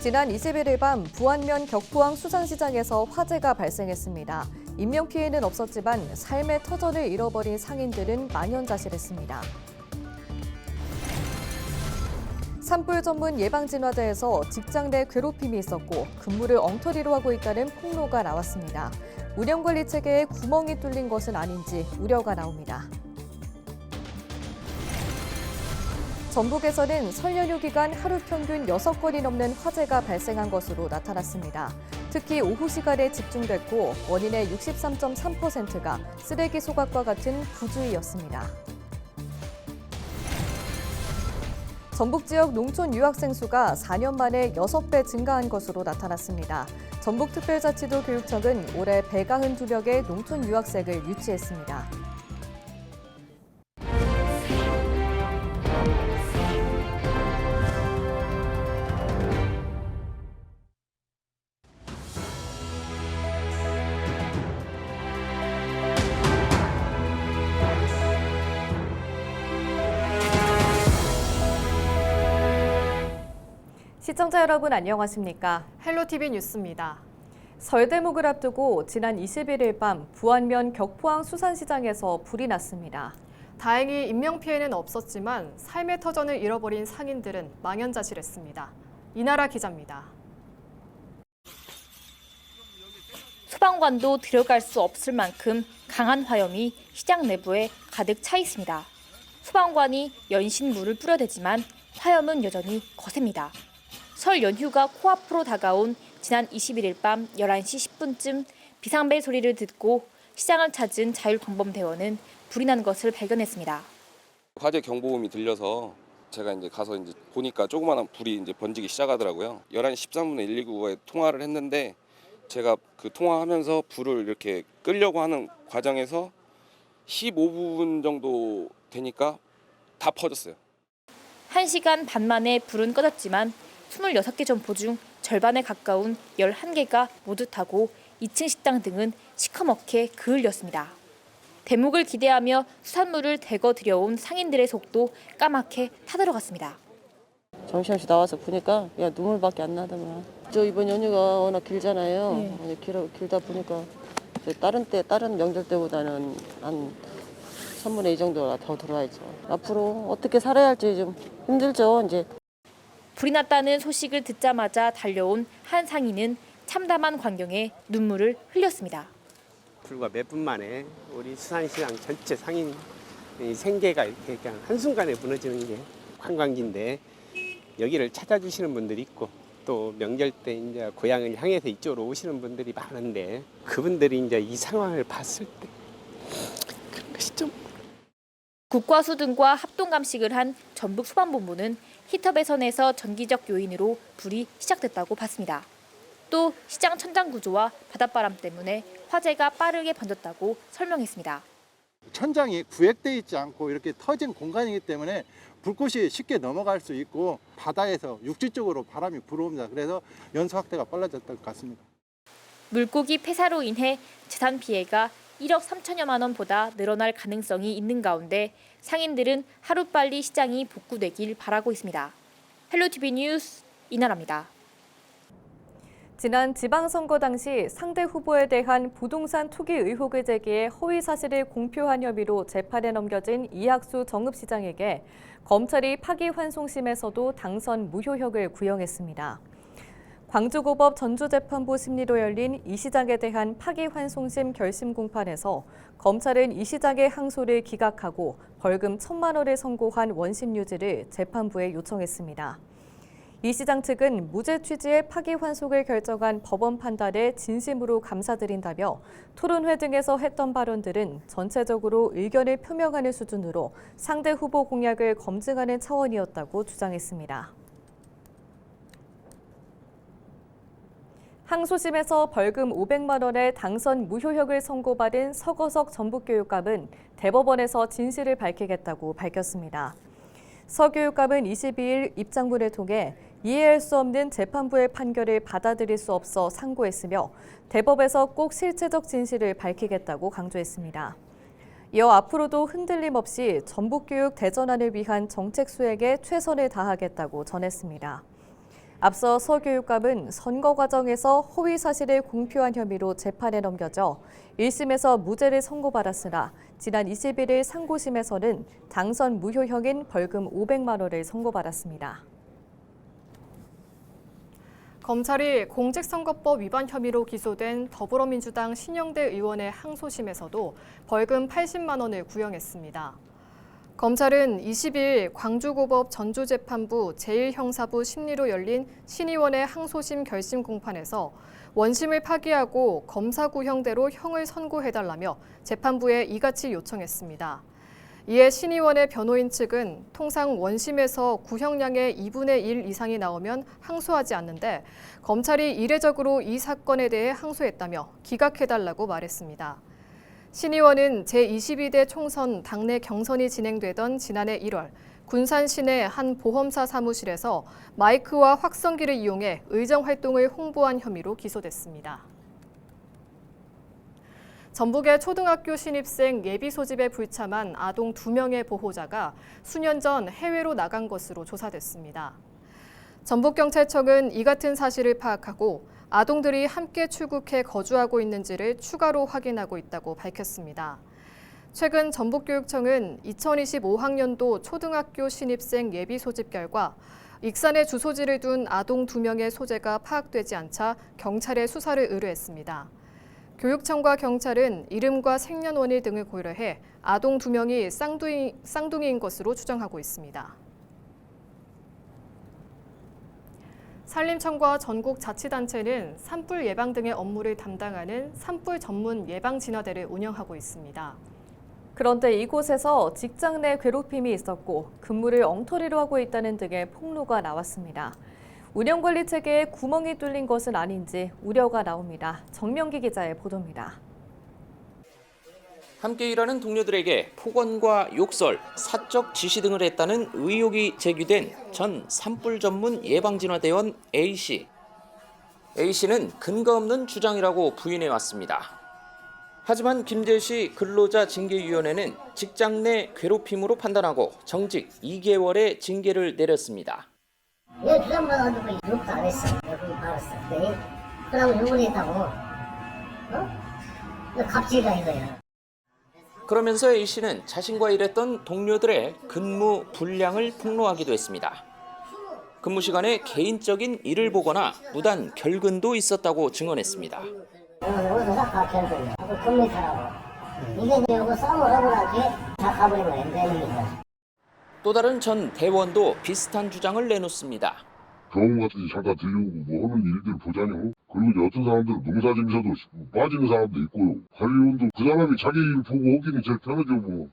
지난 21일 밤 부안면 격포항 수산시장에서 화재가 발생했습니다. 인명피해는 없었지만 삶의 터전을 잃어버린 상인들은 망연자실했습니다. 산불 전문 예방진화대에서 직장 내 괴롭힘이 있었고 근무를 엉터리로 하고 있다는 폭로가 나왔습니다. 운영관리 체계에 구멍이 뚫린 것은 아닌지 우려가 나옵니다. 전북에서는 설 연휴 기간 하루 평균 6건이 넘는 화재가 발생한 것으로 나타났습니다. 특히 오후 시간에 집중됐고 원인의 63.3%가 쓰레기 소각과 같은 부주의였습니다. 전북 지역 농촌 유학생 수가 4년 만에 6배 증가한 것으로 나타났습니다. 전북특별자치도 교육청은 올해 192명의 농촌 유학생을 유치했습니다. 시청자 여러분 안녕하십니까? 헬로티비 뉴스입니다. 설 대목을 앞두고 지난 21일 밤 부안면 격포항 수산시장에서 불이 났습니다. 다행히 인명피해는 없었지만 삶의 터전을 잃어버린 상인들은 망연자실했습니다. 이나라 기자입니다. 소방관도 들어갈 수 없을 만큼 강한 화염이 시장 내부에 가득 차 있습니다. 소방관이 연신 물을 뿌려대지만 화염은 여전히 거셉니다. 설 연휴가 코앞으로 다가온 지난 21일 밤 11시 10분쯤 비상벨 소리를 듣고 시장을 찾은 자율방범대원은 불이 난 것을 발견했습니다. 화재 경보음이 들려서 제가 이제 가서 보니까 조그마한 불이 번지기 시작하더라고요. 11시 13분에 119에 통화를 했는데 제가 그 통화하면서 불을 이렇게 끄려고 하는 과정에서 15분 정도 되니까 다 퍼졌어요. 1시간 반 만에 불은 꺼졌지만 26개 점포 중 절반에 가까운 11개가 모두 타고 2층 식당 등은 시커멓게 그을렸습니다. 대목을 기대하며 수산물을 대거 들여온 상인들의 속도 까맣게 타들어갔습니다. 정신없이 나와서 보니까 눈물밖에 안 나더만. 저 이번 연휴가 워낙 길잖아요. 길다 보니까 다른 명절 때보다는 한 3분의 2 정도가 더 들어와야죠. 앞으로 어떻게 살아야 할지 좀 힘들죠, 이제. 불이 났다는 소식을 듣자마자 달려온 한 상인은 참담한 광경에 눈물을 흘렸습니다. 불과 몇 분 만에 우리 수산시장 전체 상인 생계가 이렇게 그냥 한순간에 무너지는 게 관광지인데 여기를 찾아주시는 분들이 있고 또 명절 때 이제 고향을 향해서 이쪽으로 오시는 분들이 많은데 그분들이 이제 이 상황을 봤을 때 그런 것이 좀 국과수 등과 합동 감식을 한 전북 소방본부는 히터 배선에서 전기적 요인으로 불이 시작됐다고 봤습니다. 또 시장 천장 구조와 바닷바람 때문에 화재가 빠르게 번졌다고 설명했습니다. 천장이 구획되어 있지 않고 이렇게 터진 공간이기 때문에 불꽃이 쉽게 넘어갈 수 있고 바다에서 육지 쪽으로 바람이 불어옵니다. 그래서 연소 확대가 빨라졌던 것 같습니다. 물고기 폐사로 인해 재산 피해가 1억 3천여만 원보다 늘어날 가능성이 있는 가운데 상인들은 하루빨리 시장이 복구되길 바라고 있습니다. 헬로티비 뉴스 이나라입니다. 지난 지방선거 당시 상대 후보에 대한 부동산 투기 의혹을 제기해 허위 사실을 공표한 혐의로 재판에 넘겨진 이학수 정읍시장에게 검찰이 파기환송심에서도 당선 무효형을 구형했습니다. 광주고법 전주재판부 심리로 열린 이 시장에 대한 파기환송심 결심 공판에서 검찰은 이 시장의 항소를 기각하고 벌금 1,000만 원을 선고한 원심 유지를 재판부에 요청했습니다. 이 시장 측은 무죄 취지의 파기환송을 결정한 법원 판단에 진심으로 감사드린다며 토론회 등에서 했던 발언들은 전체적으로 의견을 표명하는 수준으로 상대 후보 공약을 검증하는 차원이었다고 주장했습니다. 항소심에서 벌금 500만 원의 당선 무효형을 선고받은 서거석 전북교육감은 대법원에서 진실을 밝히겠다고 밝혔습니다. 서 교육감은 22일 입장문을 통해 이해할 수 없는 재판부의 판결을 받아들일 수 없어 상고했으며 대법에서 꼭 실체적 진실을 밝히겠다고 강조했습니다. 이어 앞으로도 흔들림 없이 전북교육 대전환을 위한 정책 수행에 최선을 다하겠다고 전했습니다. 앞서 서교육감은 선거 과정에서 허위 사실을 공표한 혐의로 재판에 넘겨져 1심에서 무죄를 선고받았으나 지난 21일 상고심에서는 당선 무효형인 벌금 500만 원을 선고받았습니다. 검찰이 공직선거법 위반 혐의로 기소된 더불어민주당 신영대 의원의 항소심에서도 벌금 80만 원을 구형했습니다. 검찰은 20일 광주고법 전주재판부 제1형사부 심리로 열린 신 의원의 항소심 결심 공판에서 원심을 파기하고 검사 구형대로 형을 선고해달라며 재판부에 이같이 요청했습니다. 이에 신 의원의 변호인 측은 통상 원심에서 구형량의 2분의 1 이상이 나오면 항소하지 않는데 검찰이 이례적으로 이 사건에 대해 항소했다며 기각해달라고 말했습니다. 신 의원은 제22대 총선 당내 경선이 진행되던 지난해 1월 군산 시내 한 보험사 사무실에서 마이크와 확성기를 이용해 의정활동을 홍보한 혐의로 기소됐습니다. 전북의 초등학교 신입생 예비 소집에 불참한 아동 2명의 보호자가 수년 전 해외로 나간 것으로 조사됐습니다. 전북경찰청은 이 같은 사실을 파악하고 아동들이 함께 출국해 거주하고 있는지를 추가로 확인하고 있다고 밝혔습니다. 최근 전북교육청은 2025학년도 초등학교 신입생 예비 소집 결과 익산에 주소지를 둔 아동 2명의 소재가 파악되지 않자 경찰에 수사를 의뢰했습니다. 교육청과 경찰은 이름과 생년월일 등을 고려해 아동 2명이 쌍둥이인 것으로 추정하고 있습니다. 산림청과 전국 자치단체는 산불 예방 등의 업무를 담당하는 산불 전문 예방진화대를 운영하고 있습니다. 그런데 이곳에서 직장 내 괴롭힘이 있었고 근무를 엉터리로 하고 있다는 등의 폭로가 나왔습니다. 운영관리 체계에 구멍이 뚫린 것은 아닌지 우려가 나옵니다. 정명기 기자의 보도입니다. 함께 일하는 동료들에게 폭언과 욕설, 사적 지시 등을 했다는 의혹이 제기된 전 산불 전문 예방진화대원 A씨. A씨는 근거 없는 주장이라고 부인해왔습니다. 하지만 김제시 근로자 징계위원회는 직장 내 괴롭힘으로 판단하고 정직 2개월의 징계를 내렸습니다. 왜 주장받아가지고 욕도 안 했어. 왜 그걸 받았어. 그랬더니 그러면 욕을 했다고. 왜 갑질이다 이거야. 그러면서 A씨는 자신과 일했던 동료들의 근무 불량을 폭로하기도 했습니다. 근무 시간에 개인적인 일을 보거나 무단 결근도 있었다고 증언했습니다. 어디서 다 결근이야. 근무타라고. 이게 이거 싸움을 하고 뒤에 다 가버리면 되는 거야. 또 다른 전 대원도 비슷한 주장을 내놓습니다. 병원 같은 데 잠깐 들려오고 뭐 하는 일들 보자뇨. 그리고 어떤 사람들은 농사짐에서도 빠지는 사람도 있고요. 관리원도 그 사람이 자기 일 보고 오기는 제일 편하죠 뭐.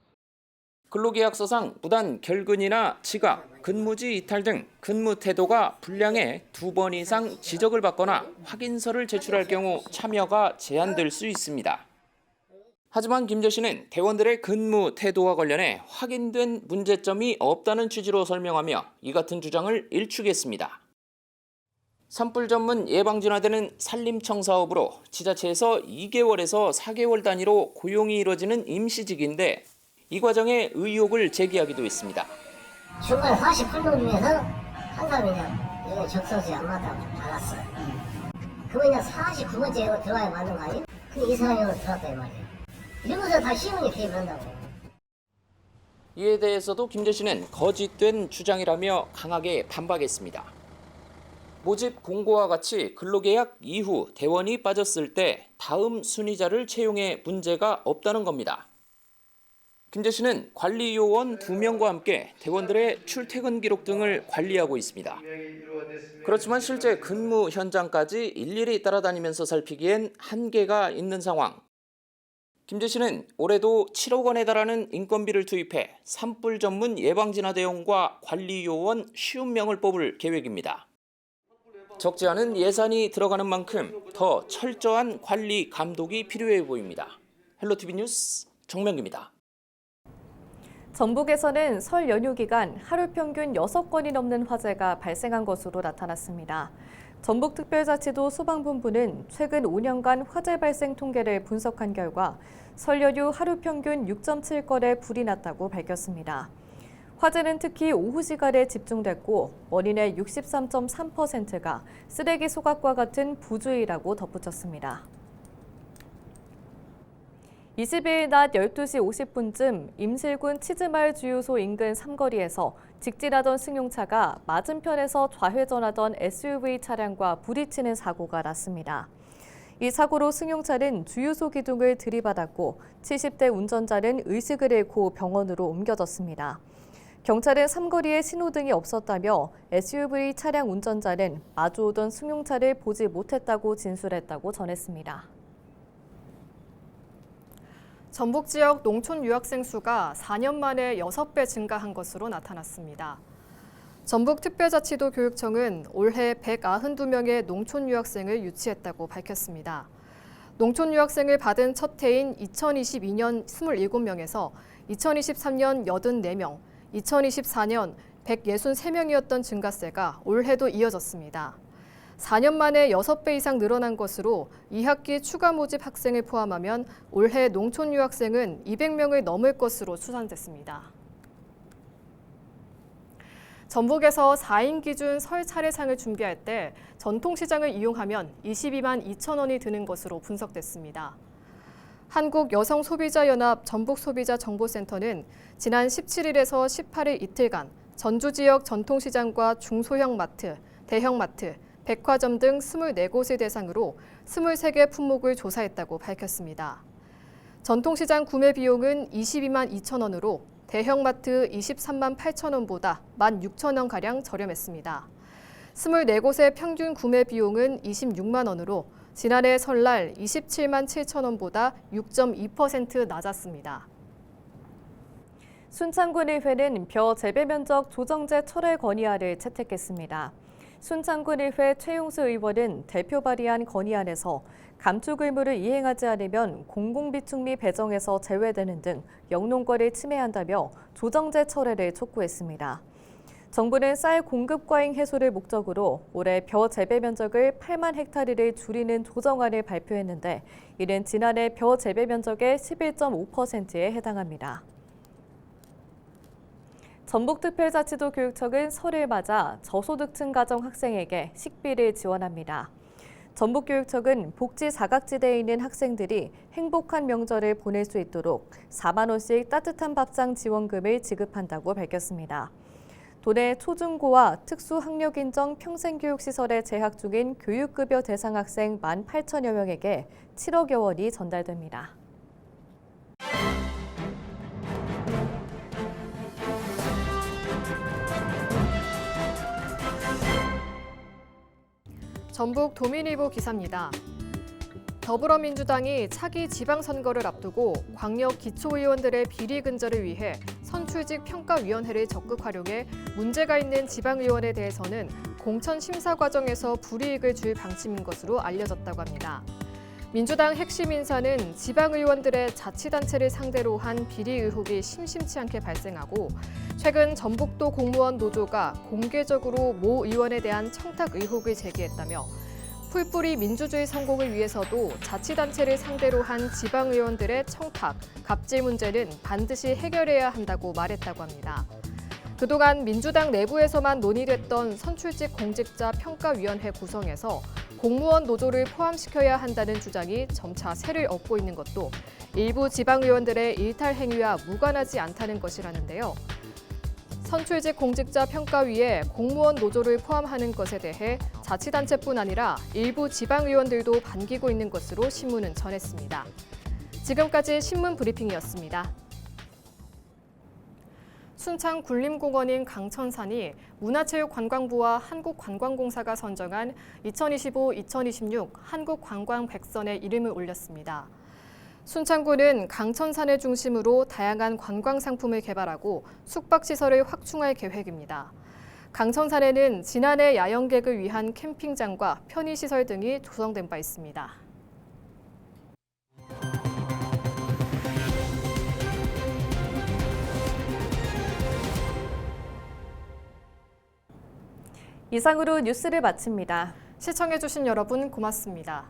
근로계약서상 무단 결근이나 지각, 근무지 이탈 등 근무 태도가 불량해 2번 이상 지적을 받거나 확인서를 제출할 경우 참여가 제한될 수 있습니다. 하지만 김제시는 대원들의 근무 태도와 관련해 확인된 문제점이 없다는 취지로 설명하며 이 같은 주장을 일축했습니다. 산불 전문 예방진화대는 산림청 사업으로 지자체에서 2개월에서 4개월 단위로 고용이 이루어지는 임시직인데 이 과정에 의혹을 제기하기도 했습니다. 중간 48명 중에서 한 사람이 그냥 이거 적성수에 안 맞다고 나갔어. 그거 그냥 49번째로 들어와야 맞는 거 아니에요? 근데 이 사람이 들어왔다 이 말이에요. 이러면서 다 시민이 개입을 한다고. 이에 대해서도 김제시는 거짓된 주장이라며 강하게 반박했습니다. 모집 공고와 같이 근로계약 이후 대원이 빠졌을 때 다음 순위자를 채용해 문제가 없다는 겁니다. 김제시는 관리요원 2명과 함께 대원들의 출퇴근 기록 등을 관리하고 있습니다. 그렇지만 실제 근무 현장까지 일일이 따라다니면서 살피기엔 한계가 있는 상황. 김제시는 올해도 7억 원에 달하는 인건비를 투입해 산불 전문 예방진화대원과 관리요원 50명을 뽑을 계획입니다. 적지 않은 예산이 들어가는 만큼 더 철저한 관리 감독이 필요해 보입니다. 헬로티비 뉴스 정명기입니다. 전북에서는 설 연휴 기간 하루 평균 6건이 넘는 화재가 발생한 것으로 나타났습니다. 전북특별자치도 소방본부는 최근 5년간 화재 발생 통계를 분석한 결과 설 연휴 하루 평균 6.7건의 불이 났다고 밝혔습니다. 화재는 특히 오후 시간에 집중됐고 원인의 63.3%가 쓰레기 소각과 같은 부주의라고 덧붙였습니다. 22일 낮 12시 50분쯤 임실군 치즈마을 주유소 인근 삼거리에서 직진하던 승용차가 맞은편에서 좌회전하던 SUV 차량과 부딪히는 사고가 났습니다. 이 사고로 승용차는 주유소 기둥을 들이받았고 70대 운전자는 의식을 잃고 병원으로 옮겨졌습니다. 경찰은 삼거리에 신호등이 없었다며 SUV 차량 운전자는 마주오던 승용차를 보지 못했다고 진술했다고 전했습니다. 전북 지역 농촌 유학생 수가 4년 만에 6배 증가한 것으로 나타났습니다. 전북특별자치도 교육청은 올해 192명의 농촌 유학생을 유치했다고 밝혔습니다. 농촌 유학생을 받은 첫 해인 2022년 27명에서 2023년 84명, 2024년 163명이었던 증가세가 올해도 이어졌습니다. 4년 만에 6배 이상 늘어난 것으로 2학기 추가 모집 학생을 포함하면 올해 농촌 유학생은 200명을 넘을 것으로 추산됐습니다. 전북에서 4인 기준 설 차례상을 준비할 때 전통시장을 이용하면 22만 2천 원이 드는 것으로 분석됐습니다. 한국여성소비자연합 전북소비자정보센터는 지난 17일에서 18일 이틀간 전주 지역 전통시장과 중소형 마트, 대형 마트, 백화점 등 24곳을 대상으로 23개 품목을 조사했다고 밝혔습니다. 전통시장 구매 비용은 22만 2천 원으로 대형마트 23만 8천 원보다 16,000원가량 저렴했습니다. 24곳의 평균 구매 비용은 26만 원으로 지난해 설날 27만 7천 원보다 6.2% 낮았습니다. 순창군의회는 벼 재배 면적 조정제 철회 건의안을 채택했습니다. 순창군의회 최용수 의원은 대표 발의한 건의안에서 감축 의무를 이행하지 않으면 공공비축미 배정에서 제외되는 등 영농권을 침해한다며 조정제 철회를 촉구했습니다. 정부는 쌀 공급 과잉 해소를 목적으로 올해 벼 재배 면적을 8만 헥타르를 줄이는 조정안을 발표했는데 이는 지난해 벼 재배 면적의 11.5%에 해당합니다. 전북특별자치도 교육청은 설을 맞아 저소득층 가정 학생에게 식비를 지원합니다. 전북교육청은 복지 사각지대에 있는 학생들이 행복한 명절을 보낼 수 있도록 4만 원씩 따뜻한 밥상 지원금을 지급한다고 밝혔습니다. 도내 초중고와 특수학력인정 평생교육시설에 재학 중인 교육급여 대상 학생 18,000여 명에게 7억여 원이 전달됩니다. 전북 도민일보 기사입니다. 더불어민주당이 차기 지방선거를 앞두고 광역 기초의원들의 비리 근절을 위해 선출직 평가위원회를 적극 활용해 문제가 있는 지방의원에 대해서는 공천 심사 과정에서 불이익을 줄 방침인 것으로 알려졌다고 합니다. 민주당 핵심 인사는 지방의원들의 자치단체를 상대로 한 비리 의혹이 심심치 않게 발생하고 최근 전북도 공무원 노조가 공개적으로 모 의원에 대한 청탁 의혹을 제기했다며 풀뿌리 민주주의 성공을 위해서도 자치단체를 상대로 한 지방의원들의 청탁, 갑질 문제는 반드시 해결해야 한다고 말했다고 합니다. 그동안 민주당 내부에서만 논의됐던 선출직 공직자 평가위원회 구성에서 공무원 노조를 포함시켜야 한다는 주장이 점차 세를 얻고 있는 것도 일부 지방의원들의 일탈 행위와 무관하지 않다는 것이라는데요. 선출직 공직자 평가위에 공무원 노조를 포함하는 것에 대해 자치단체뿐 아니라 일부 지방의원들도 반기고 있는 것으로 신문은 전했습니다. 지금까지 신문 브리핑이었습니다. 순창 굴림공원인 강천산이 문화체육관광부와 한국관광공사가 선정한 2025-2026 한국관광100선에 이름을 올렸습니다. 순창구는 강천산을 중심으로 다양한 관광 상품을 개발하고 숙박시설을 확충할 계획입니다. 강천산에는 지난해 야영객을 위한 캠핑장과 편의시설 등이 조성된 바 있습니다. 이상으로 뉴스를 마칩니다. 시청해주신 여러분 고맙습니다.